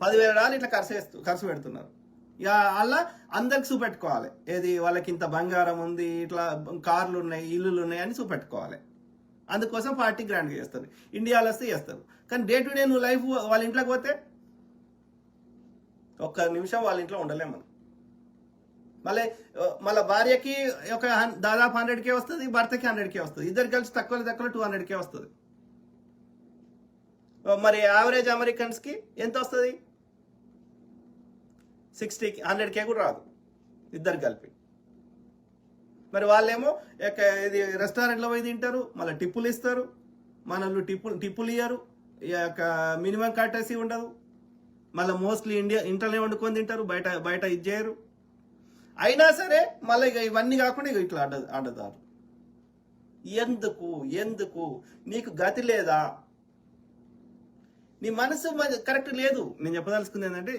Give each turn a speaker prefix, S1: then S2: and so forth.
S1: $10,000 ఇట్లా ఖర్చు పెడుతున్నారు. ఇక అలా అందరికి చూపెట్టుకోవాలి, ఏది వాళ్ళకి ఇంత బంగారం ఉంది, ఇట్లా కార్లు ఉన్నాయి, ఇల్లులు ఉన్నాయి అని చూపెట్టుకోవాలి. అందుకోసం పార్టీ గ్రాండ్గా చేస్తారు. ఇండియాలో వస్తే చేస్తారు. కానీ డే టు డే నువ్వు లైఫ్ వాళ్ళ ఇంట్లోకి పోతే ఒక్క నిమిషం వాళ్ళ ఇంట్లో ఉండలేము మనం. మళ్ళీ భార్యకి ఒక దాదాపు 100K వస్తుంది, భర్తకి 100K వస్తుంది. ఇద్దరు కలిసి తక్కువ 200K వస్తుంది. మరి యావరేజ్ అమెరికన్స్కి ఎంత వస్తుంది? 60K 100K కూడా రాదు ఇద్దరు కలిపి. మరి వాళ్ళేమో ఇది రెస్టారెంట్లో పోయి తింటారు, మళ్ళీ టిప్పులు ఇస్తారు. మనల్ని టిప్పులు ఇయ్యరు, మినిమం కర్టసీ ఉండదు. మళ్ళీ మోస్ట్లీ ఇంట్లోనే వండుకొని తింటారు, బయట ఇది చేయరు. అయినా సరే మళ్ళీ ఇక ఇవన్నీ కాకుండా ఇక ఇట్లా అడ్డదారు. ఎందుకు నీకు గతి లేదా? నీ మనసు కరెక్ట్ లేదు. నేను చెప్పదలుచుకుంది ఏంటంటే